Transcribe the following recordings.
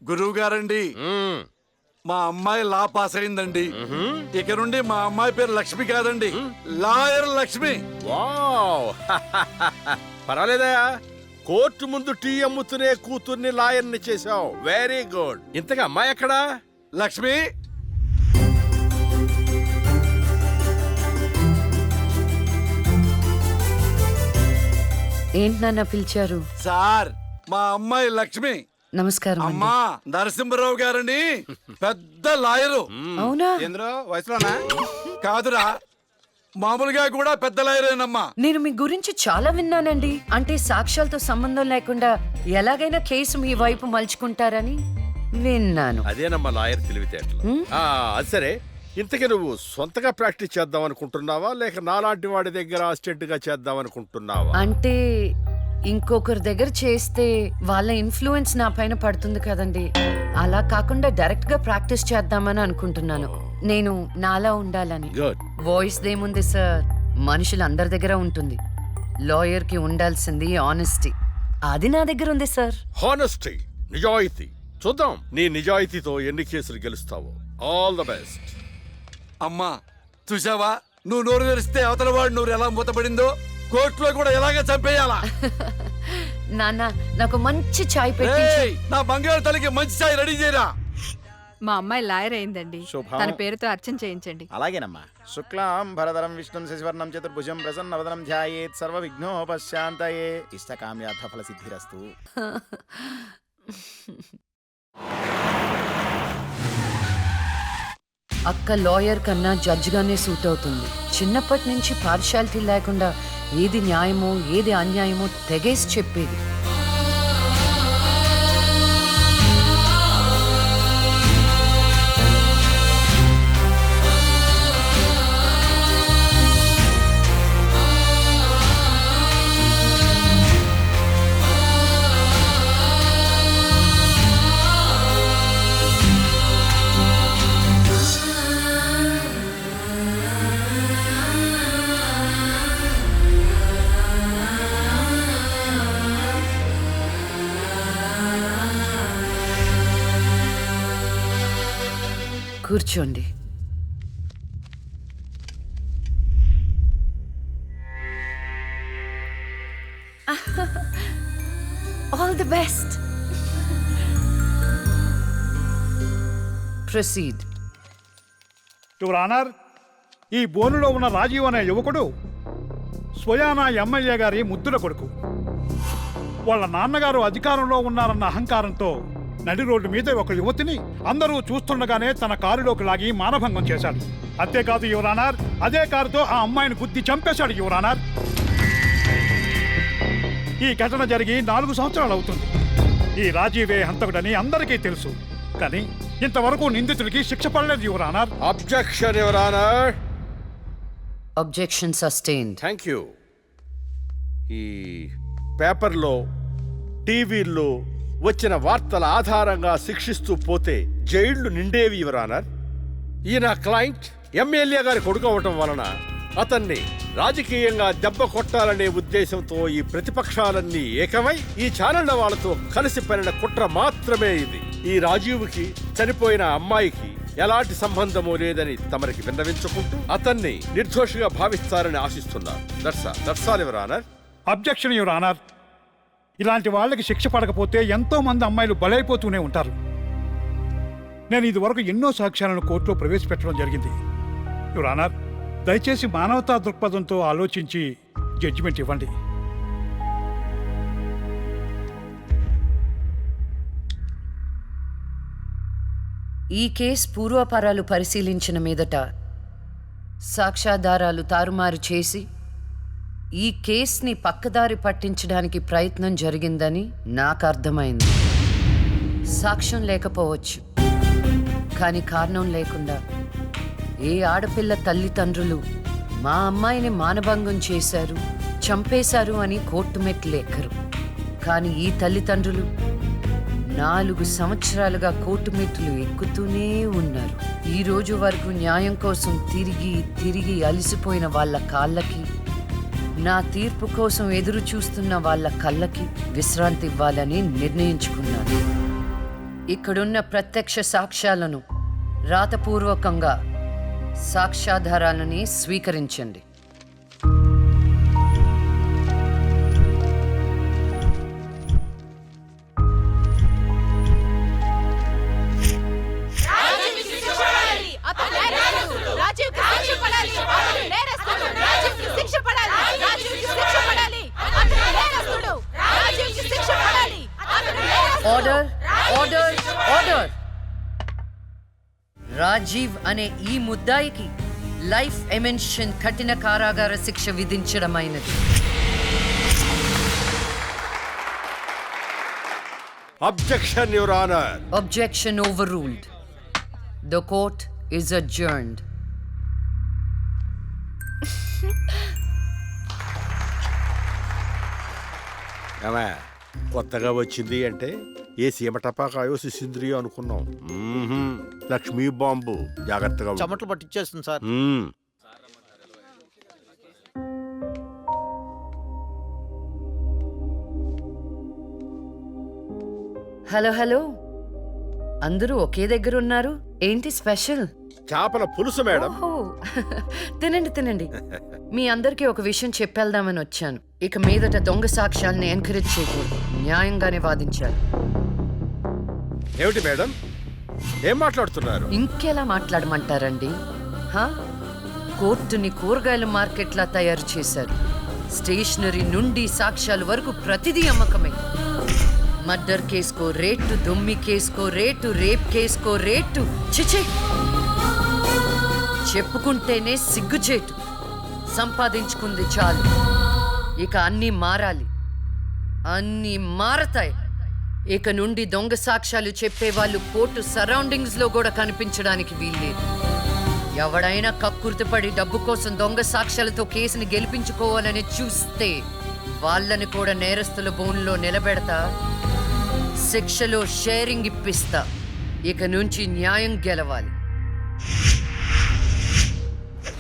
గురువు గారండి, మా అమ్మాయి లా పాస్ అయిందండి. ఇక నుండి మా అమ్మాయి పేరు లక్ష్మి కాదండి, లాయర్ లక్ష్మి. వావ్ పర్వాలేదా, కోర్టు ముందు టీ అమ్ముతునే కూతుర్ని లాయర్ని చేసావు. Very good. ఇంతగా అమ్మాయి ఎక్కడా? లక్ష్మి, ఏంటి నాన్న పిలిచారు? సార్ మా అమ్మాయి లక్ష్మి. నమస్కారం అండి. అమ్మా నరసింహరావు గారని పెద్ద లాయరు. అవునా? వయసులోనా? కాదురా, మామూలుగా కూడా పెద్ద లాయరేనమ్మా. నేను మీ గురించి చాలా విన్నానండి. అంటే సాక్ష్యాలతో సంబంధం లేకుండా ఎలాగైనా కేసు మీ వైపు మలుచుకుంటారని విన్నాను. అదేనమ్మా లాయర్ తెలివితేటలు. అది సరే, ఇంతకీ నువ్వు సొంతగా ప్రాక్టీస్ చేద్దాం అనుకుంటున్నావా లేక నాలాంటి వాడి దగ్గర అసిస్టెంట్ గా చేద్దాం అనుకుంటున్నావా? అంటే ఇంకొకరి దగ్గర చేస్తే వాళ్ళ ఇన్ఫ్లుయెన్స్ నా పైన పడుతుంది కదండి. అలా కాకుండా డైరెక్ట్ గా ప్రాక్టీస్ చేద్దామని అనుకుంటున్నాను. నేను నాలా ఉండాలని. గుడ్. వాయిస్ దేముంది సార్, మనుషులందరి దగ్గర ఉంటుంది. లాయర్ కి ఉండాల్సింది ఆనెస్టీ. అది నా దగ్గర ఉంది సార్. హానెస్టీ, నిజాయితీ. చూద్దాం నీ నిజాయితీతో ఎన్ని కేసులు గెలుస్తావో. All the best. అమ్మా చూసావా, నువ్వు నోరు తెరిస్తే అవతల వాడు నోరు ఎలా మూతపడిందో, కోర్టులో కూడా ఎలాగ చంపేయాలా. నాన్న నాకు మంచి చాయ్ పెట్టి. ఏయ్, నా బంగారు తల్లికి మంచి చాయ్ రెడీ చేయరా. మా అమ్మాయి లాయర్ అయిందండి. శుభం. తన పేరుతో అర్చన చేయించండి. అలాగేనమ్మా. శుక్లాం భరధరం విష్ణుం శశివర్ణం చతుర్భుజం ప్రసన్నవదనం ధ్యాయేత్ సర్వ విఘ్నోపశాంతయే ఇష్టకామ్యార్థ ఫల సిద్ధిరస్తు. అక్క లాయర్ కన్నా జడ్జ్ గానే సూట్ అవుతుంది. చిన్నప్పటి నుంచి పార్షాలిటీ లేకుండా ఏది న్యాయమో ఏది అన్యాయమో తెగేసి చెప్పేది. కూర్చోండి. All the best. Proceed. Your honour, ఈ బోనులో ఉన్న రాజీవ్ అనే యువకుడు స్వయానా ఎమ్మెల్యే గారి ముద్దుల కొడుకు. వాళ్ళ నాన్నగారు అధికారంలో ఉన్నారన్న అహంకారంతో నడి రోడ్డు మీద ఒక యువతిని అందరూ చూస్తుండగానే తన కారులోకి లాగి మానభంగం చేశాడు. అంతేకాదు యువర్ ఆనర్, అదే కారుతో ఆ అమ్మాయిని గుద్ది చంపేశాడు యువర్ ఆనర్. ఈ ఘటన జరిగి 4 సంవత్సరాలు అవుతుంది. ఈ రాజీవే హంతకుడని అందరికీ తెలుసు, కానీ ఇంతవరకు నిందితుడికి శిక్ష పడలేదు your honour. Objection your honour. Objection sustained. Thank you. ఈ పేపర్లో టీవీల్లో వచ్చిన వార్తల ఆధారంగా శిక్షిస్తూ పోతే జైళ్లు నిండేవి యువర్ ఆనర్. ఈయన క్లయింట్ ఎమ్మెల్యే గారి కొడుకు అవటం వలన అతన్ని రాజకీయంగా దెబ్బ కొట్టాలనే ఉద్దేశంతో ఈ ప్రతిపక్షాలన్నీ ఏకమై ఈ ఛానళ్ల వాళ్ళతో కలిసి పనిన కుట్ర మాత్రమే ఇది. ఈ రాజీవ్కి చనిపోయిన అమ్మాయికి ఎలాంటి సంబంధమూ లేదని తమరికి విన్నవించుకుంటూ అతన్ని నిర్దోషిగా భావిస్తారని ఆశిస్తున్నారు. That's all your honour. Objection your honour. ఇలాంటి వాళ్ళకి శిక్ష పడకపోతే ఎంతో మంది అమ్మాయిలు బలైపోతూనే ఉంటారు. నేను ఇదివరకు ఎన్నో సాక్ష్యాలను కోర్టులో ప్రవేశపెట్టడం జరిగింది యువర్ ఆనర్. దయచేసి మానవతా దృక్పథంతో ఆలోచించి జడ్జిమెంట్ ఇవ్వండి. ఈ కేసు పూర్వాపరాలు పరిశీలించిన మీదట సాక్ష్యాధారాలు తారుమారు చేసి ఈ కేసుని పక్కదారి పట్టించడానికి ప్రయత్నం జరిగిందని నాకు అర్థమైంది. సాక్ష్యం లేకపోవచ్చు, కానీ కారణం లేకుండా ఏ ఆడపిల్ల తల్లిదండ్రులు మా అమ్మాయిని మానభంగం చేశారు, చంపేశారు అని కోర్టు మెట్లు ఎక్కరు. కానీ ఈ తల్లిదండ్రులు 4 సంవత్సరాలుగా కోర్టు మెట్లు ఎక్కుతూనే ఉన్నారు. ఈ రోజు వరకు న్యాయం కోసం తిరిగి తిరిగి అలసిపోయిన వాళ్ళ కాళ్ళకి, నా తీర్పు కోసం ఎదురు చూస్తున్న వాళ్ళ కళ్ళకి విశ్రాంతి ఇవ్వాలని నిర్ణయించుకున్నాను. ఇక్కడున్న ప్రత్యక్ష సాక్ష్యాలను రాతపూర్వకంగా సాక్ష్యాధారాలని స్వీకరించండి. Order, order, order. రాజీవ్ అనే ఈ ముద్దాయికి లైఫ్ ఎమెన్షన్ కఠిన కారాగార శిక్ష విధించడమైనది. Objection your honour. Objection overruled. The court is adjourned. ఏమే, కొత్తగా వచ్చింది అంటే ఏ సీమ టపాకాయో సిసింద్రియో అనుకున్నాం. లక్ష్మీ బాంబు, జాగ్రత్తగా ఉండు. చెమటలు పట్టించేస్తుంది సార్. మ్మ్. హలో హలో, అందరూ ఒకే దగ్గర ఉన్నారు. ఏంటి స్పెషల్? చేపల పులుసు మేడం. ఓహో, తినండి తినండి. మీ అందరికీ ఒక విషయం చెప్పేద్దామని వచ్చాను. ఇక మీదట దొంగ సాక్ష్యాల్ని ఎంకరేజ్ చేయకూడదు. న్యాయంగానే వాదించాలి. ఏమిటి మేడం, ఏం మాట్లాడుతున్నారు? ఇంకెలా మాట్లాడమంటారండి? హా? కోర్టుని కూరగాయల మార్కెట్లా తయారు చేశారు. స్టేషనరీ నుండి సాక్ష్యాల వరకు ప్రతిదీ అమ్మకమే. మర్డర్ కేసుకో రేటు, దొమ్మి కేసుకో రేటు, రేప్ కేసుకో రేటు. చిచి, చెప్పుకుంటేనే సిగ్గుచేటు. సంపాదించుకుంది చాలు. ఇక అన్నీ మారాలి. అన్నీ మారతాయి. ఇక నుండి దొంగ సాక్ష్యాలు చెప్పేవాళ్ళు కోర్టు సరౌండింగ్స్ లో కూడా కనిపించడానికి వీల్లేదు. ఎవడైనా కక్కుర్తిపడి డబ్బు కోసం దొంగ సాక్ష్యాలతో కేసుని గెలిపించుకోవాలని చూస్తే వాళ్ళని కూడా నేరస్తుల బోన్లో నిలబెడతా. శిక్షలో షేరింగ్ ఇప్పిస్తా. ఇక నుంచి న్యాయం గెలవాలి.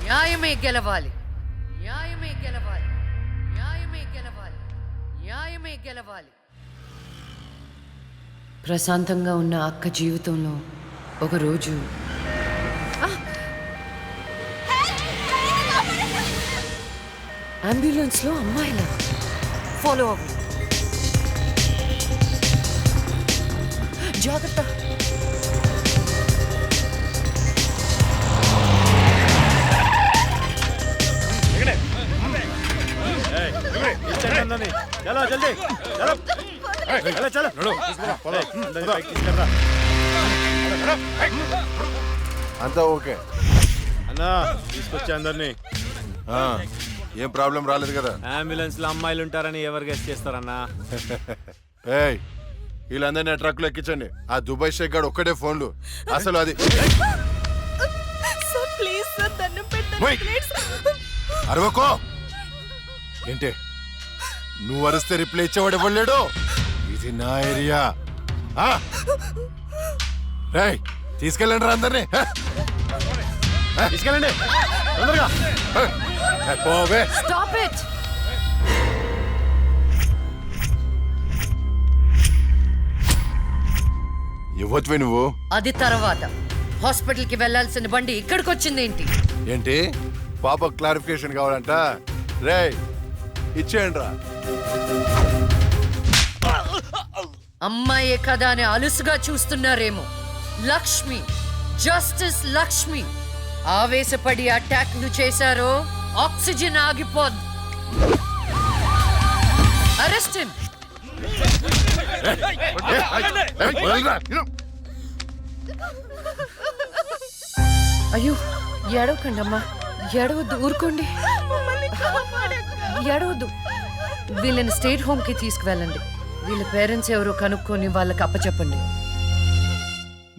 న్యాయమే గెలవాలి. న్యాయమే గెలవాలి. న్యాయమే గెలవాలి. న్యాయమే గెలవాలి. ప్రశాంతంగా ఉన్న అక్క జీవితంలో ఒకరోజు అంబులెన్స్లో అమ్మాయిలా ఫాలో అవ్వు. జాగ్రత్త. చలో జల్దీ, చలో. అంతా ఓకే అన్నా, తీసుకొచ్చా అందరినీ. ఏం ప్రాబ్లం రాలేదు కదా? అంబులెన్స్ లో అమ్మాయిలు ఉంటారని ఎవరు గెస్ట్ చేస్తారన్నా? ఏయ్, వీళ్ళందరినీ ట్రక్ లో ఎక్కించండి. ఆ దుబాయ్ షేక్ గాడు ఒక్కడే ఫోన్లు. అసలు అది ఓయ్, అరవకో. ఏంటి నువ్వు అరిస్తే రిప్లై ఇచ్చేవాడు ఇవ్వలేడు. ఇది నా ఏరియా. రేయ్, తీసుకెళ్ళండి రా అందరినీ. తీసుకెళ్ళండి తొందరగా. పోవే. Stop it! ఇవ్వచ్చువే నువ్వు. అది తర్వాత. హాస్పిటల్కి వెళ్ళాల్సిన బండి ఇక్కడికి వచ్చిందేంటి? ఏంటి పాప క్లారిఫికేషన్ కావాలంట? రేయ్, ఇచ్చేయండి రా. అమ్మాయే కదా అని అలుసుగా చూస్తున్నారేమో. లక్ష్మి, జస్టిస్ లక్ష్మి ఆవేశపడి అటాక్లు చేశారో ఆక్సిజన్ ఆగిపోద్ది. Arrest him. అయ్యో, ఏడవకండి అమ్మా, ఏడవద్దు, ఊరుకోండి. ఏడవద్దు. వీళ్ళని స్టేట్ హోమ్ కి తీసుకువెళ్ళండి. వీళ్ళ పేరెంట్స్ ఎవరో కనుక్కొని వాళ్ళకి అప్పచెప్పండి.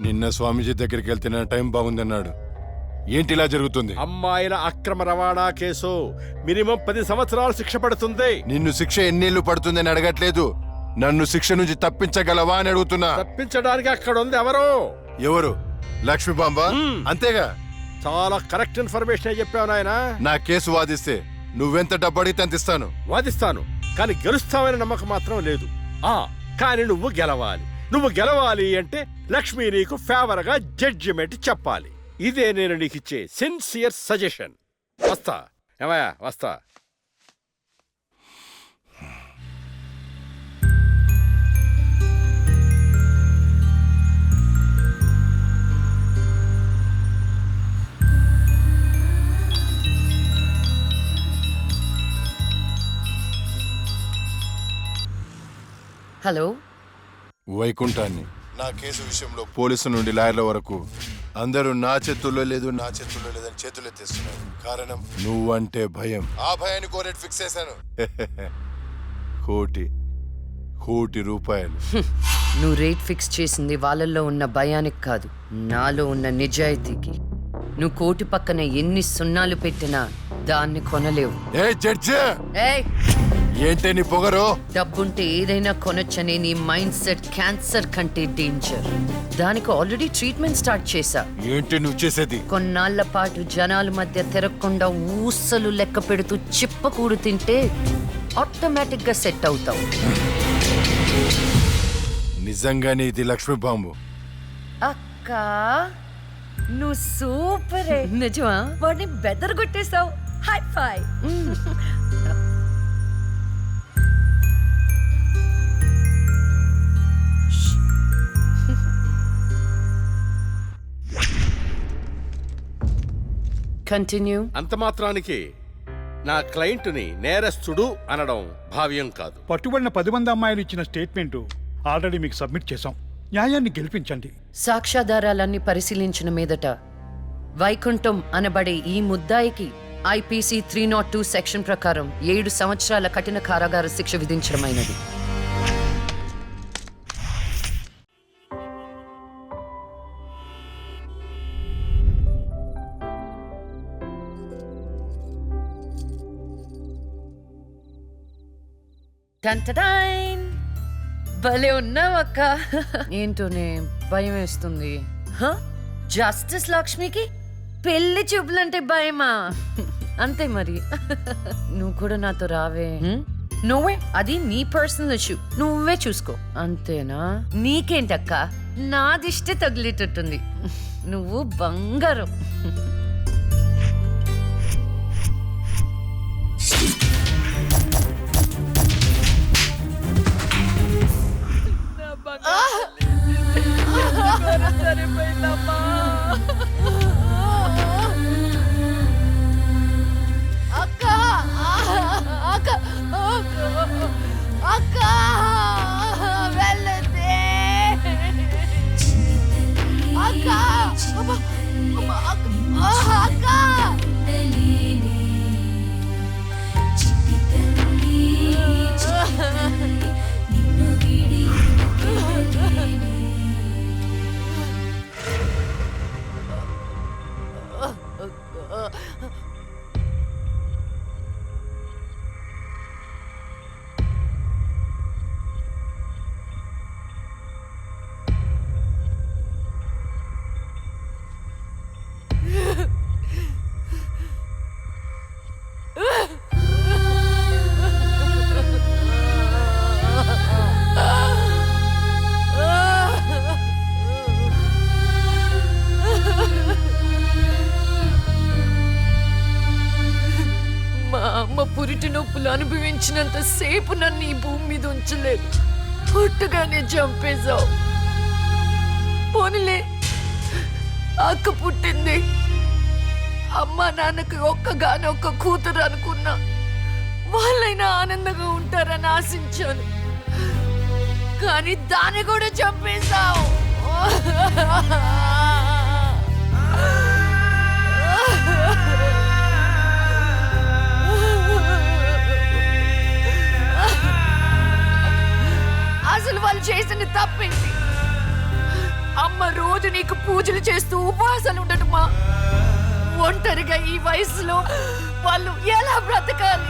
నిన్న స్వామీజీ దగ్గరికి వెళ్తే నా టైం బాగుందన్నాడు. ఏంటి ఇలా జరుగుతుంది? అమ్మాయిల అక్రమ రవాణా కేసు మినిమం 10 సంవత్సరాలు శిక్ష పడుతుంది. నిన్ను శిక్ష ఎన్నేళ్లు పడుతుందని అడగట్లేదు. నన్ను శిక్ష నుంచి తప్పించగలవా అని అడుగుతున్నా. తప్పించడానికి అక్కడ ఉంది ఎవరు? ఎవరు? లక్ష్మీ బాంబా? అంతేగా. చాలా కరెక్ట్ ఇన్ఫర్మేషన్ చెప్పావు నాయనా. నా కేసు వాదిస్తే నువ్వెంత డబ్బు అడిగితే అంత ఇస్తాను. వాదిస్తాను, కానీ గెలుస్తావని నమ్మకం మాత్రం లేదు. కానీ నువ్వు గెలవాలి. నువ్వు గెలవాలి అంటే లక్ష్మి నీకు ఫేవర్ గా జడ్జిమెంట్ చెప్పాలి. ఇదే నేను నీకు ఇచ్చే సిన్సియర్ సజెషన్. వస్తా ఏమయ్యా, వస్తా. హలో, వైకుంఠాన్ని నా కేసు విషయంలో పోలీసు నుండి లాయర్ల వరకు అందరూ నా చేతుల్లో లేదు అని చేతులెత్తేస్తున్నారు. కారణం నువ్వంటే భయం. ఆ భయాన్ని కోరేట్ ఫిక్స్ చేశాను. కోటి రూపాయలు. నువ్వు రేట్ ఫిక్స్ చేసింది వాళ్ళల్లో ఉన్న భయానికి కాదు, నాలో ఉన్న నిజాయితీకి. నువ్వు కోటి పక్కన ఎన్ని సున్నాలు పెట్టినా దాన్ని కొనలేవు. ఏ జడ్జి, ఏయ్, ఏంటే నీ పొగరు? డబ్బుంటే ఏదైనా కొనొచ్చనే నీ మైండ్ సెట్ క్యాన్సర్ కంటే డేంజర్. దానికి ఆల్రెడీ ట్రీట్మెంట్ స్టార్ట్ చేశా. ఏంటి నువ్వు చేసేది? కొన్నాళ్ల పాటు జనాల మధ్య తిరగకుండా ఊసలు లెక్క పెడుతూ చిప్పకూడు తింటే ఆటోమేటిక్ గా సెట్ అవుతావు. నిజంగానే ఇది లక్ష్మీ బాంబు. అక్క, నువ్వు సూపరే. నిజమా? వాడిని బెదరగొట్టేశావు. హై ఫై. కంటిన్యూ. అంత మాత్రానికి నా క్లయింట్ని నేరస్తుడు అనడం భావ్యం కాదు. పట్టుబడిన 10 మంది అమ్మాయిలు ఇచ్చిన స్టేట్మెంట్ ఆల్రెడీ మీకు సబ్మిట్ చేశాం. న్యాయాన్ని గెలిపించండి. సాక్ష్యాధారాలన్నీ పరిశీలించిన మీదట వైకుంఠం అనబడే ఈ ముద్దాయికి ఐపీసీ 302 సెక్షన్ ప్రకారం 7 సంవత్సరాల కఠిన కారాగార శిక్ష విధించడమైనది. టంటడైన్! భలే ఉన్నావక్క. ఏంటోనే భయం వేస్తుంది. జస్టిస్ లక్ష్మికి పెళ్లి చూపులంటే భయమా? అంతే మరి. నువ్వు కూడా నాతో రావే. నువ్వే, అది నీ పర్సనల్ ఇష్యూ, నువ్వే చూసుకో. అంతేనా? నీకేంటక్క, నాదిష్టే తగిలేటట్టుంది. నువ్వు బంగారం. పురిటి నొప్పులు అనుభవించినంత సేపు నన్ను ఈ భూమి మీద ఉంచలేదు. పుట్టగానే చంపేశావు. పోనీలే, అక్క పుట్టింది. అమ్మ నాన్నకి ఒక్కగానొక్క కూతురు అనుకున్నా. వాళ్ళైనా ఆనందంగా ఉంటారని ఆశించాను. కానీ దాన్ని కూడా చంపేశావు. అసలు వాళ్ళు చేసిన తప్పేంటి? అమ్మ రోజు నీకు పూజలు చేస్తూ ఉపవాసాలు ఉండటమా? ఒంటరిగా ఈ వయసులో వాళ్ళు ఎలా బ్రతకాలి?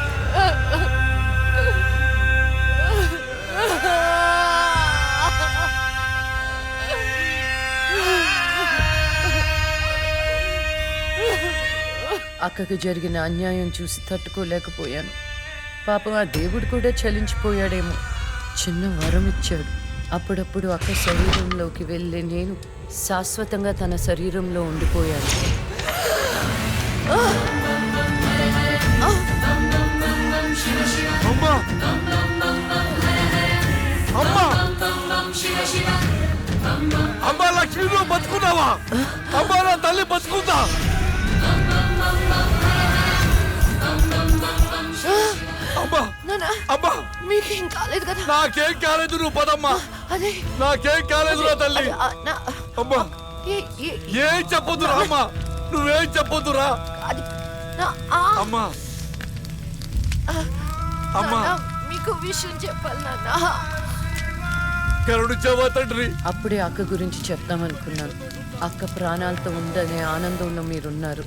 అక్కకు జరిగిన అన్యాయం చూసి తట్టుకోలేకపోయాను. పాపం ఆ దేవుడు కూడా చలించిపోయాడేమో. చిన్న వరం ఇచ్చాడు. అప్పుడప్పుడు అక్క శరీరంలోకి వెళ్ళే నేను శాశ్వతంగా తన శరీరంలో ఉండిపోయాను. అమ్మా అమ్మా అమ్మా లక్ష్మి నువ్వు బతుకున్నావా? అమ్మా నా తల్లి బతుకుందా? అమ్మా అమ్మా మీకేం కాలేదు కదా? నాకేం కాలేదు, నువ్వు పదమ్మా. అదే నాకేం కాలేదు నా తల్లి. అమ్మా ఏం చెప్పొద్దురా అమ్మా, నువ్వేం చెప్పొద్దురా అమ్మా. అమ్మా మీకు విషయం చెప్పాలి నాన్న. కరుణించావా తండ్రి? అప్పుడే అక్క గురించి చెప్తామనుకున్నాను. అక్క ప్రాణాలతో ఉందనే ఆనందంలో మీరున్నారు,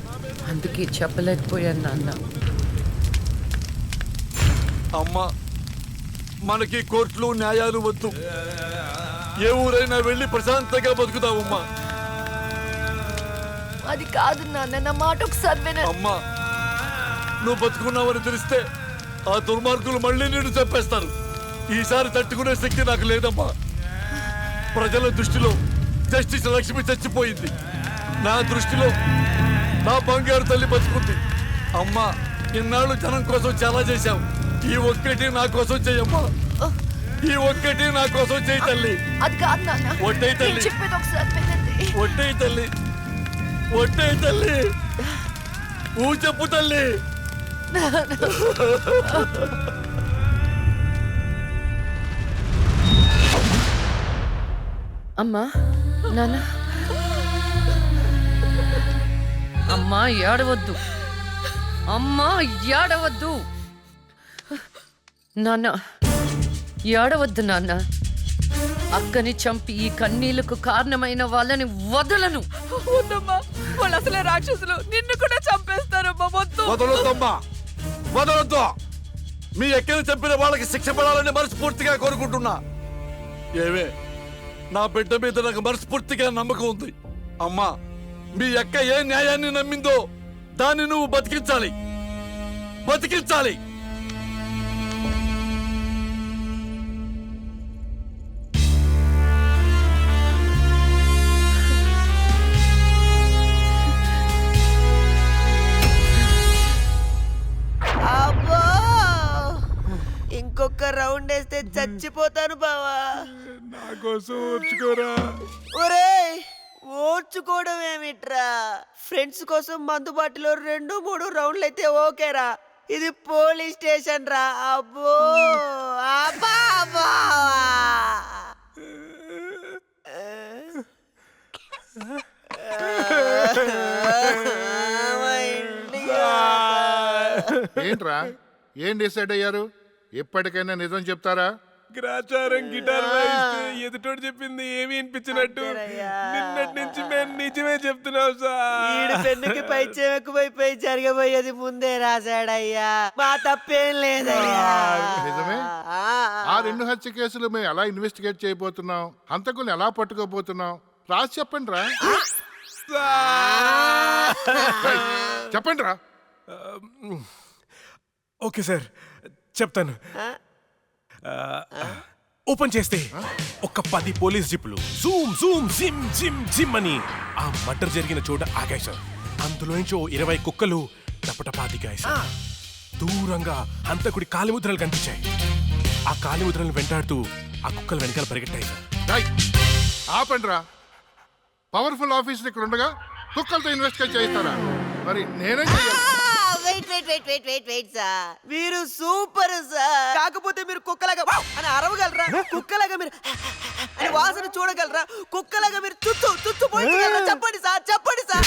అందుకే చెప్పలేకపోయాను నాన్న. అమ్మా మనకి కోర్టులు న్యాయాలు వద్దు, ఏ ఊరైనా వెళ్ళి ప్రశాంతంగా బతుకుతావమ్మా. అది కాదు నాన్న, నా మాట ఒకసారి వినండి. అమ్మా నువ్వు బతుకున్నావని తెలిస్తే ఆ దుర్మార్గులు మళ్ళీ నిన్ను చంపేస్తారు. ఈసారి తట్టుకునే శక్తి నాకు లేదమ్మా. ప్రజల దృష్టిలో జస్టిస్ లక్ష్మి చచ్చిపోయింది, నా దృష్టిలో నా బంగారు తల్లి బతుకుంది. అమ్మా ఇన్నాళ్ళు జనం కోసం చాలా చేశావు, ఈ ఒక్కటి నా కోసం చెయ్యమ్మా. ఈ ఒక్కటి నా కోసం చెయ్యి తల్లి. అది కాదు నాన్న, ఒట్టేయి తల్లి, నేను చెప్పేది ఒకసారి వినండి. ఒట్టేయి తల్లి, ఒట్టేయి తల్లి, ఊ చెప్పు తల్లి. అమ్మా నాన్న, అమ్మా ఏడవద్దు, అమ్మా ఏడవద్దు నాన్న, ఏడవద్దు నాన్న. అక్కని చంపి ఈ కన్నీళ్లకు కారణమైన వాళ్ళని వదలను. వద్దమ్మా, వాళ్ళు అసలే రాక్షసులు, నిన్ను కూడా చంపేస్తారమ్మా. వద్దు. వదలొద్దమ్మా, వదలొద్దు. మీ ఎక్కని చంపిన వాళ్ళకి శిక్ష పడాలని మనస్ఫూర్తిగా కోరుకుంటున్నా. ఏవే నా బిడ్డ మీద నాకు మనస్ఫూర్తిగా నమ్మకం ఉంది. అమ్మా మీ అక్క ఏ న్యాయాన్ని నమ్మిందో దాన్ని నువ్వు బతికించాలి, బతికించాలి. అబ్బో ఇంకొక రౌండ్ వేస్తే చచ్చిపోతాను బావా. నా కోసం ఓర్చుకోరా. ఒరేయ్ ఓర్చుకోవడం ఏమిట్రా, ఫ్రెండ్స్ కోసం మందుబాటులో 2-3 రౌండ్లు అయితే ఓకేరా, ఇది పోలీస్ స్టేషన్ రా. అబ్బో అబ్బా అబ్బా. ఏంట్రా ఏం డిసైడ్ అయ్యారు? ఎప్పటికైనా నిజం చెప్తారా? గ్రాచారం గిటార్ వాయిస్తే ఎదుటోడు చెప్పింది ఏమి వినిపించినట్టు నిన్నటి నుంచి మేము నిజమే చెప్తున్నాం సార్. ఈడు పెన్నుకి పై చెక్కుపోయిపోయి జరగబోయేది ముందే రాశాడయ్యా, మా తప్పేం లేదయ్యా. నిజమే. ఆ 2 హత్య కేసులు మేము ఎలా ఇన్వెస్టిగేట్ చేయబోతున్నాం, హంతకుల్ని ఎలా పట్టుకోబోతున్నాం రాసి చెప్పండి రా. చెప్పండి రా. ఓకే సార్ చెప్తాను. ఓపెన్ చేస్తే ఒక 10 పోలీస్ జీపులు జూమ్ జూమ్ జిమ్ జిమ్ జిమ్ అని ఆ మర్డర్ జరిగిన చోట ఆగాయి సార్. అందులోంచి 20 కుక్కలు టపటపా దిగాయి సార్. దూరంగా హంతకుడి కాలిముద్రలు కనిపించాయి. ఆ కాలిముద్రలను వెంటాడుతూ ఆ కుక్కలు వెనకాల పరిగెట్టాయి సార్. ఆపండి రా. పవర్ఫుల్ ఆఫీసర్ ఇక్కడ ఉండగా కుక్కలతో ఇన్వెస్టిగేట్ చేయిస్తారా? మరి నేనేం చెయ్యాలి? వెయిట్ సార్, మీరు సూపర్ సార్. కాకపోతే మీరు కుక్కలాగా వావ్ అని అరవగలరా? కుక్కలాగా మీరు అని వాసన చూడగలరా? కుక్కలాగా మీరు చుట్టూ చుట్టూ పోయించగలరా? చెప్పండి సార్, చెప్పండి సార్.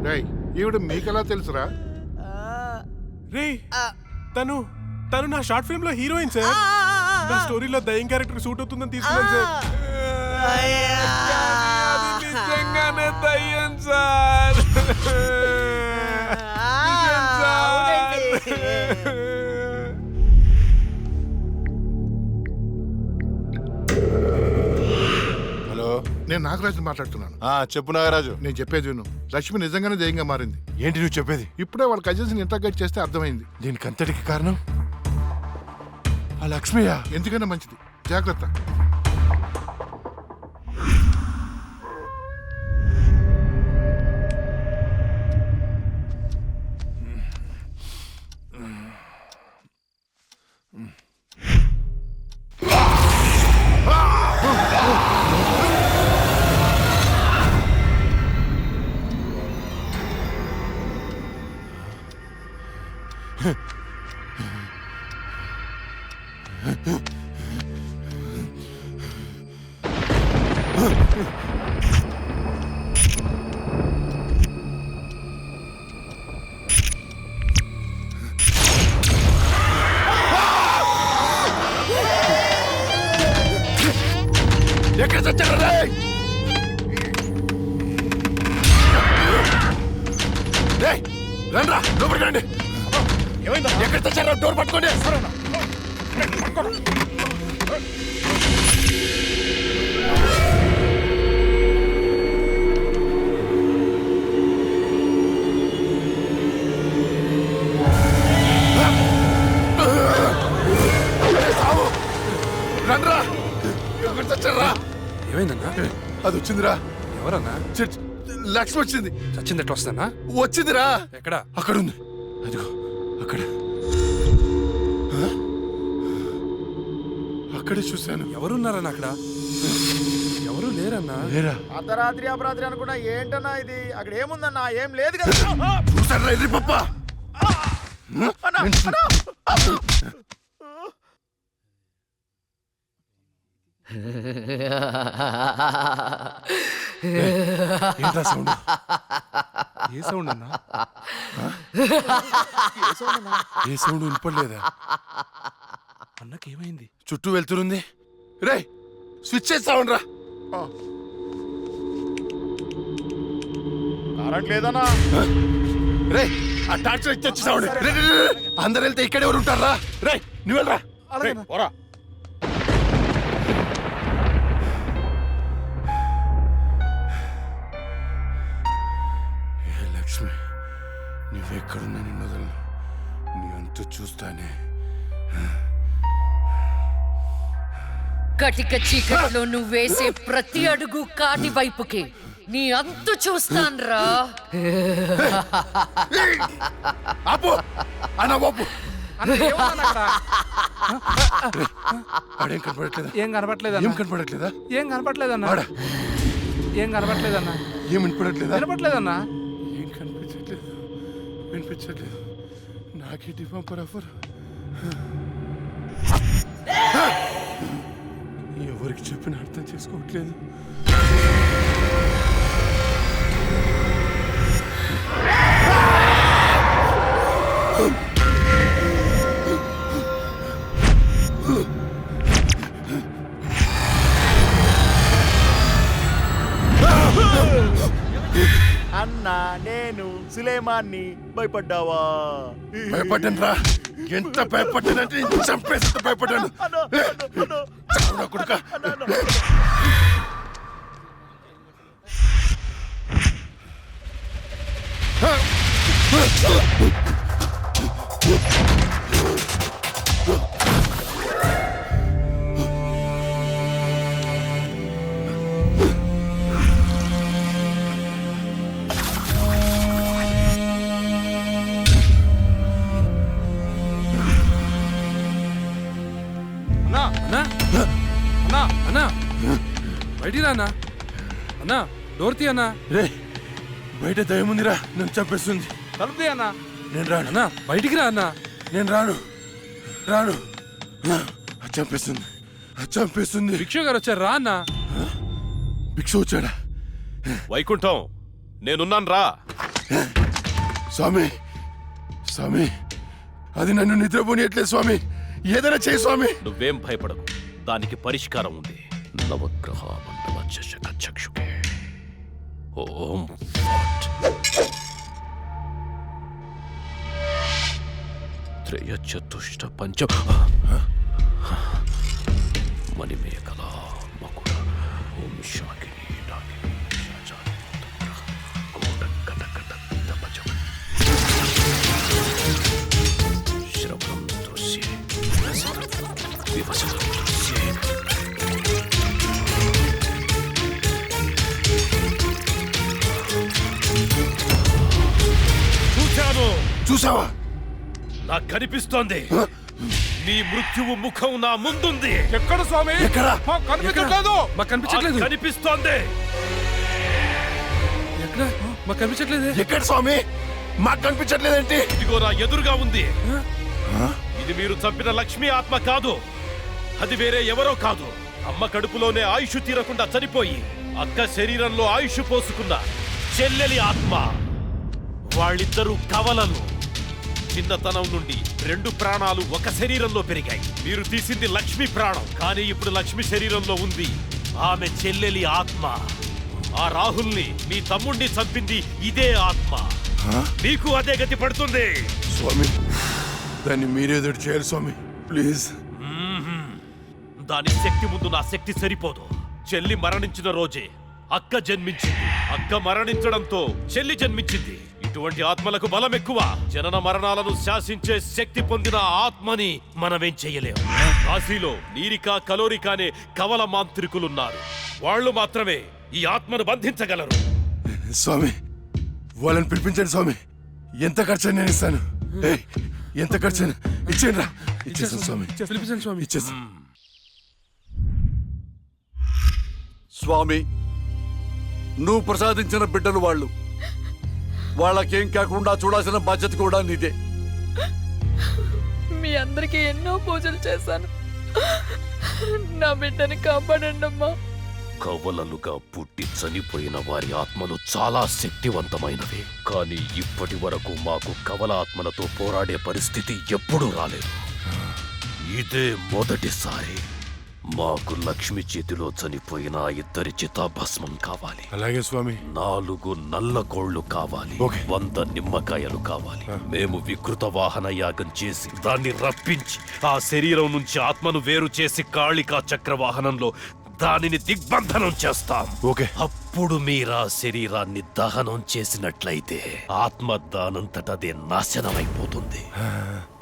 రేయ్ ఈవిడ మీకెలా తెలుసురా? రే తను తను నా షార్ట్ ఫిల్మ్ లో హీరోయిన్ సార్. నా స్టోరీలో దయ్యం క్యారెక్టర్ సూట్ అవుతుందని తీసుకున్నాను సార్. నిజంగానే దయ్యం సార్. హలో, నేను నాగరాజు మాట్లాడుతున్నాను. చెప్పు నాగరాజు. నేను చెప్పేది విను. లక్ష్మి నిజంగానే దయ్యంగా మారింది. ఏంటి నువ్వు చెప్పేది? ఇప్పుడే వాళ్ళ కజిన్స్ ఇంటర్గేట్ చేస్తే అర్థమైంది. దీనికి అంతటికి కారణం ఆ లక్ష్మయ్య ఎందుకన్నా మంచిది, జాగ్రత్త. ఎక్కడ చచ్చారు రండ్రా లోపలికి రండి. ఎక్కడ చచ్చారా? డోర్ పట్టుకోండి. రండ్రా. ఎక్కడ చచ్చారా? ఏమైందన్నా? అది వచ్చిందిరా. ఎవరన్నా? లక్ష్మి వచ్చింది. చచ్చింది ఎట్లా వస్తుందన్నా? వచ్చిందిరా. ఎక్కడ? అక్కడ ఉంది. అదిగో అక్కడ. అక్కడే చూశాను. ఎవరున్నారన్నా అక్కడ? ఎవరు లేరన్నా. లేరా? అర్ధరాత్రి అపరాత్రి అనుకున్నా ఏంటన్నా ఇది? అక్కడ ఏముందన్నా? ఏం లేదు కదా. చూసారా ఎర్రి పప్ప? ఏంట్రా సౌండ్? ఏ సౌండ్ అన్నా? ఏ సౌండ్ వినపడలేదా? అన్నకేమైంది? చుట్టూ వెళ్తురుంది. రే స్విచ్ చేస్తావుండ్రా. కరెంట్ లేదన్నా. రే ఆ టార్చ్ లైట్ తెచ్చి సౌండ్. అందరు వెళ్తే ఇక్కడ ఎవరు ఉంటారా? రే నువ్వు వెళ్ళరా. పోరా. లక్ష్మి నువ్వెక్కడున్నా నిన్ను వదలను. నీ అంతు చూస్తానే. కటిక చీకట్లో నువ్వు వేసే ప్రతి అడుగు కాటి వైపుకి నీ అంతు చూస్తాన్రా. ఆపు అన్న బాపు. ఆడేం కనపడట్లేదా? ఏం కనపట్లేదా? ఏం కనపడట్లేదా? ఏం కనపట్లేదన్నా. ఆడ ఏం కనపట్లేదన్నా. ఏం వినపడట్లేదా? వినపట్లేదన్నా. ఏం కనిపించట్లేదు, వినిపించట్లేదు. నాకేంటి పంపరాఫర్. ఎవరికి చెప్పిన అర్థం చేసుకోవట్లేదు. అన్నా నేను సులేమాన్ని. భయపడ్డావా? భయపడ్డాను రా. ఎంత భయపడ్డానంటే చంపేసి భయపడ్డాను. కొడుక అన్నా అన్నా బయటికి రా అన్నా. అన్నా డోర్ తీ అన్నా. రే బయట దయముందిరా, నన్ను చంపేస్తుంది. తలుపు తీ అన్నా. నేను రాను. అన్నా బయటికి రా అన్నా. నేను రాను రాను. చంపేస్తుంది, చంపేస్తుంది. భిక్షు గారు వచ్చారు రా అన్నా. భిక్ష వచ్చాడా? వైకుంఠం నేనున్నాను రా. స్వామి స్వామి అది నన్ను నిద్రపోనియట్లేదు స్వామి. ఏదైనా చేయి స్వామి. నువ్వేం భయపడకు, దానికి పరిష్కారం ఉంది. నవగ్రహ మండల చషక చక్షుకే ఓం ఫట్ త్రయ చతుష్ట పంచ మణిమేకల మకుడ ఓం శాకిని డాకిని శాచాని కోట కట కట తపచం శ్రవణం దృశ్యే చూశాను. చూసావా? నాకు కనిపిస్తోంది. నీ మృత్యువు ముఖం నా ముందుంది. ఎక్కడ స్వామి? ఎక్కడ? మాకు కనిపించట్లేదు. మాకు కనిపించట్లేదు. కనిపిస్తోంది. ఎక్కడ? మాకు కనిపించట్లేదు. ఎక్కడ స్వామి? మాకు కనిపించట్లేదేంటి? ఇదిగో నా ఎదురుగా ఉంది. ఇది మీరు చంపిన లక్ష్మీ ఆత్మ కాదు. అది వేరే ఎవరో కాదు. అమ్మ కడుపులోనే ఆయుష్ తీరకుండా చనిపోయి అక్క శరీరంలో ఆయుష్ పోసుకున్న చెల్లెలి ఆత్మ. వాళ్ళిద్దరూ కవలలు. చిన్నతనం నుండి 2 ప్రాణాలు ఒక శరీరంలో పెరిగాయి. మీరు తీసింది లక్ష్మి ప్రాణం, కానీ ఇప్పుడు లక్ష్మి శరీరంలో ఉంది ఆమె చెల్లెలి ఆత్మ. ఆ రాహుల్ని, మీ తమ్ముణ్ణి చంపింది ఇదే ఆత్మ. మీకు అదే గతి పడుతుంది. స్వామి, దాన్ని మీరేదో చేయాలి స్వామి, ప్లీజ్. దాని శక్తి ముందు నా శక్తి సరిపోదు. చెల్లి మరణించిన రోజే అక్క జన్మించింది. అక్క మరణించడంతో చెల్లి జన్మించింది. ఇటువంటి ఆత్మలకు బలం ఎక్కువ. జనన మరణాలను శాసించే శక్తి పొందిన ఆత్మని మనమేం చెయ్యలేము. కాశీలో నీరిక, కలోరిక అనే కవల మాంత్రికులున్నారు. వాళ్ళు మాత్రమే ఈ ఆత్మను బంధించగలరు. స్వామి, వాళ్ళని పిలిపించండి స్వామి. ఎంత ఖర్చు నేను ఇస్తాను. ఎంత ఖర్చు ఇచ్చేయండి రా. ఇచ్చేసాను స్వామి. పిలిపించండి స్వామి. ఇచ్చేసాను స్వామి. నువ్వు ప్రసాదించిన బిడ్డలు వాళ్ళు. వాళ్ళకేం కాకుండా చూడాల్సిన బాధ్యత కూడా నీదే. మీ అందరికీ ఎన్నో పూజలు చేశాను. నా బిడ్డని కాపాడండి అమ్మా. కవలలుగా పుట్టి చనిపోయిన వారి ఆత్మలు చాలా శక్తివంతమైనవి. కానీ ఇప్పటి వరకు మాకు కవల ఆత్మలతో పోరాడే పరిస్థితి ఎప్పుడూ రాలేదు. ఇదే మొదటిసారి. మాకు లక్ష్మి చేతిలో చనిపోయిన 2 చితాభస్మం కావాలి. అలాగే స్వామి. 4 నల్ల కోళ్లు కావాలి. 100 నిమ్మకాయలు కావాలి. మేము వికృత వాహన యాగం చేసి దాన్ని రప్పించి ఆ శరీరం నుంచి ఆత్మను వేరు చేసి కాళికా చక్ర వాహనంలో దానిని దిగ్బంధనం చేస్తాం. అప్పుడు మీరా శరీరాన్ని దహనం చేసినట్లయితే ఆత్మ దానంతటదే నాశనమైపోతుంది.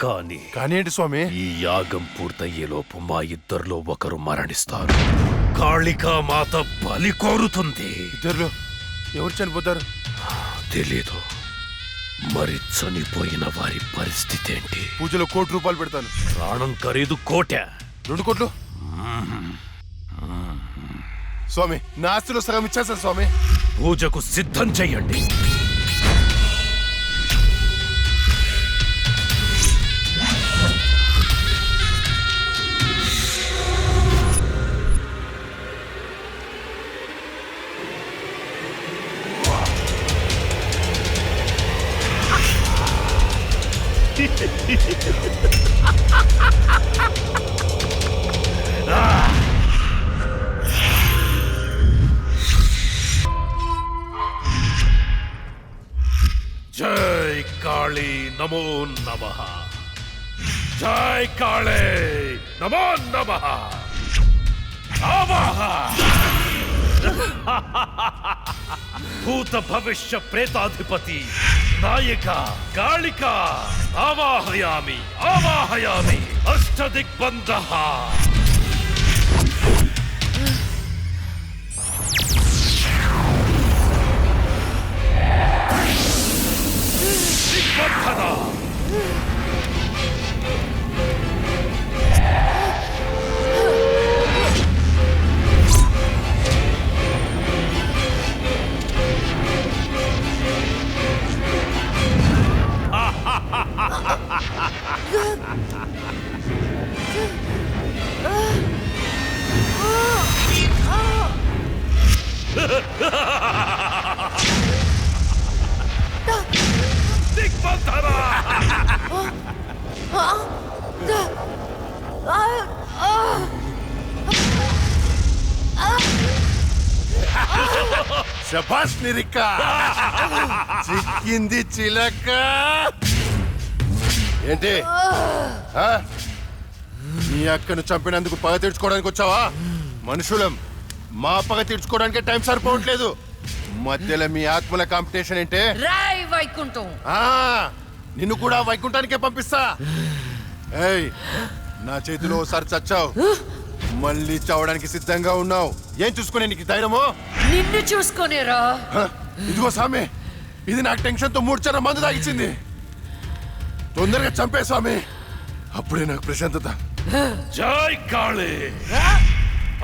కానీ ఏంటి స్వామి? ఈ యాగం పూర్తయ్యేలోపు మా ఇద్దరిలో ఒకరు మరణిస్తారు. కాళికా మాత బలి కోరుతుంది. ఇద్దరు ఎవరు చనిపోతారు? తెలీదు. మరి చనిపోయిన వారి పరిస్థితి ఏంటి? పూజలో 1 కోటి రూపాయలు పెడతాను. ప్రాణం ఖరీదు 1 కోటి. 2 కోట్లు? స్వామి, నా ఆస్తిలో సగం ఇచ్చేస్తాను స్వామి. పూజకు సిద్ధం చెయ్యండి. జై కాళీ నమో నమః. జై కాళీ నమో నమః. ఆవాహ. భూత భవిష్య ప్రేతాధిపతి నాయక కాళిక ఆవాహయామి ఆవాహయామి. అష్టదిగ్బంధః. దిగ్బంధన. శభాష్ నిరిక. చిక్కింది చిలక. ఏంటి? నీ అక్కను చంపినందుకు పగ తీర్చుకోవడానికి వచ్చావా? మనుషులం, మా పగ తీర్చుకోవడానికి టైం సరిపోవట్లేదు. మధ్యలో మీ ఆత్మల కాంపిటీషన్ ఏంటే? రాయ్ వైకుంఠం. నిన్ను కూడా వైకుంఠానికే పంపిస్తా. ఏయ్, నా చేతిలో ఒకసారి చచ్చావు, మళ్ళీ చావడానికి సిద్ధంగా ఉన్నావు. ఏం చూసుకునే నీకు ధైర్యమో? నిన్ను చూసుకునేరా. ఇదిగో స్వామి, ఇది నాకు టెన్షన్ తో 3 చర మందు తాగిచ్చింది. తొందరగా చంపే స్వామి, అప్పుడే నాకు ప్రశాంతత. జై కాళీ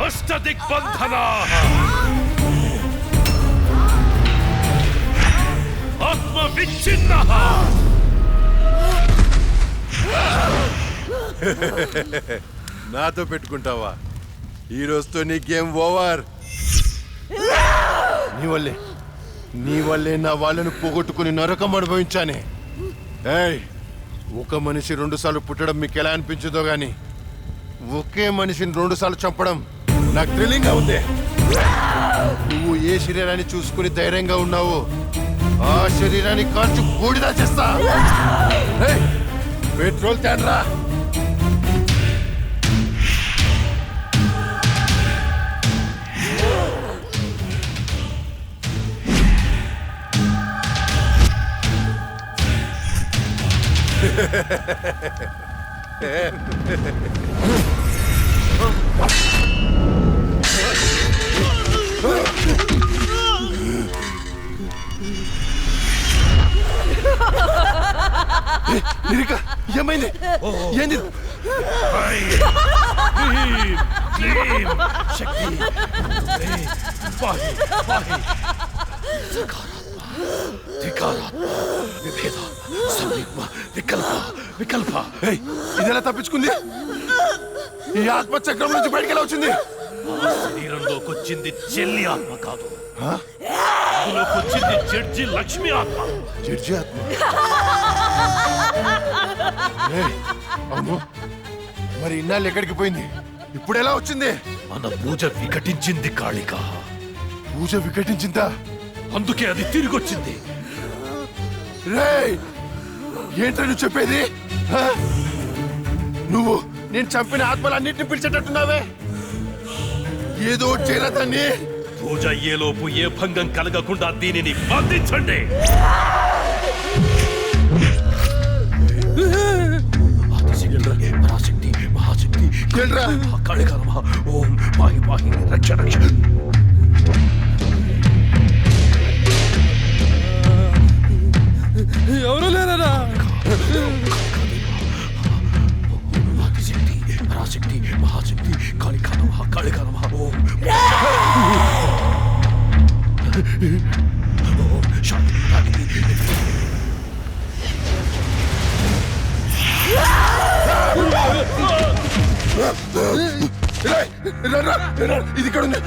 అష్టదిగ్బంధన ఆత్మ విచ్ఛిన్న. నాతో పెట్టుకుంటావా? ఈ రోజుతో నీ గేమ్ ఓవర్. నీ వల్లే నా వాళ్ళను పోగొట్టుకుని నరకం అనుభవించానే. ఏయ్, ఒక మనిషి 2 సార్లు పుట్టడం మీకు ఎలా అనిపించిందో గాని ఒకే మనిషిని 2 సార్లు చంపడం నాకు థ్రిల్లింగ్ గా ఉంది. నువ్వు ఏ శరీరాన్ని చూసుకుని ధైర్యంగా ఉన్నావో ఆ శరీరాన్ని కాల్చి బూడిదా చేస్తా. ఏయ్, పెట్రోల్ తేనరా. ఏమైంది? ఏంది? శక్తి ఇదెలా తప్పించుకుంది? ఈ ఆత్మచక్రం నుంచి బయటికి ఎలా వచ్చింది? శరీరంలోకి వచ్చింది చెల్లి ఆత్మ కాదు, అందులోకి వచ్చింది జడ్జి లక్ష్మి ఆత్మ. జడ్జి ఆత్మ? అవును, మరి ఇన్నాళ్ళు ఎక్కడికి పోయింది? ఇప్పుడు ఎలా వచ్చింది? మన పూజ వికటించింది కాళిక. పూజ వికటించిందా? అందుకే అది తిరిగి వచ్చింది. రేయ్, ఏంట్రా నువ్వు చెప్పేది? నువ్వు నేను చంపిన ఆత్మలన్నింటినీ పిలిచేటట్టున్నావే. ఏదో చేరదాన్ని. పూజ అయ్యేలోపు ఏ భంగం కలగకుండా దీనిని బంధించండి. పరాశక్తి మహాశక్తి కాళికా నమః. ఓం పాహి పాహి రక్ష రక్ష. ఎవరు లేరా? ఆదిశక్తి పరాశక్తి మహాశక్తి కాళికా నమః కాళికా నమః. ఓం శాంతి ఇది ఇక్కడ ఉంది.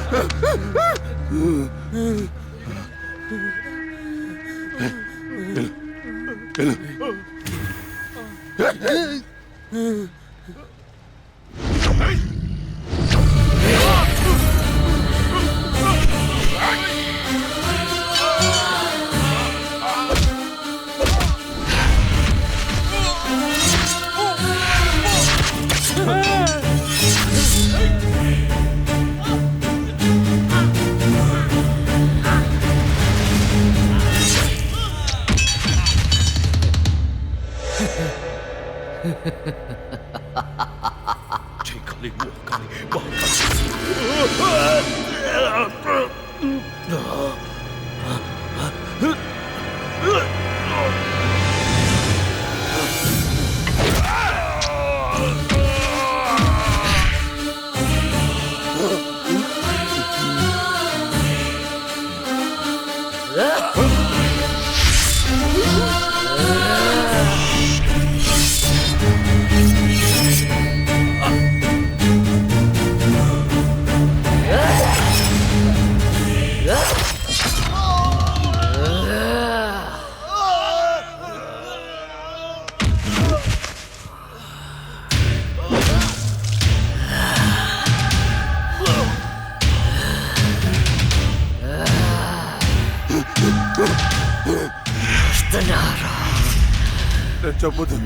చెప్పొద్దు,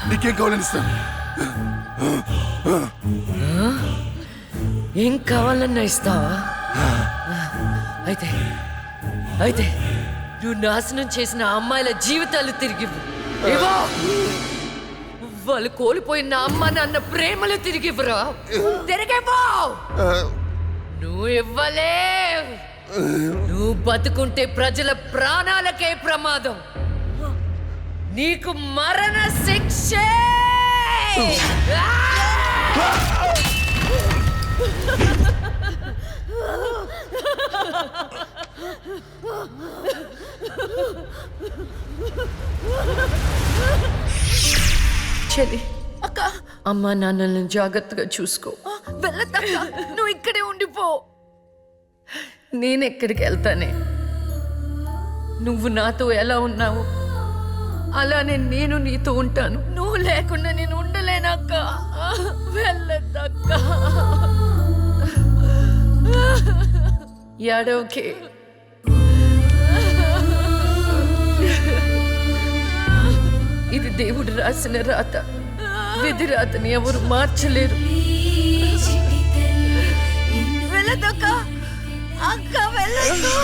నీకేం కావాలని ఇస్తాను. ఏం కావాలన్నా ఇస్తావా? అయితే నువ్వు నాశనం చేసిన అమ్మాయిల జీవితాలు తిరిగి ఇవ్వు. వాళ్ళు కోల్పోయిన అమ్మ నాన్న ప్రేమలు తిరిగివ్వరా? తిరిగివ్వు. నువ్వు ఇవ్వలే. నువ్వు బతుకుంటే ప్రజల ప్రాణాలకే ప్రమాదం. నీకు మరణ శిక్ష. చెల్లి, అక్క, అమ్మా నాన్నల్ని జాగ్రత్తగా చూసుకో. వెళ్ళదక్క, నువ్వు ఇక్కడే ఉండిపో. నేనెక్కడికి వెళ్తానే? నువ్వు నాతో ఎలా ఉన్నావు అలానే నేను నీతో ఉంటాను. నువ్వు లేకుండా నేను ఉండలేనక్క. వెళ్ళదక్క. ఏడవకే. ఇది దేవుడు రాసిన రాత. విధి రాతని ఎవరు మార్చలేరు. వెళ్ళదక్క. అక్క వెళ్ళదు.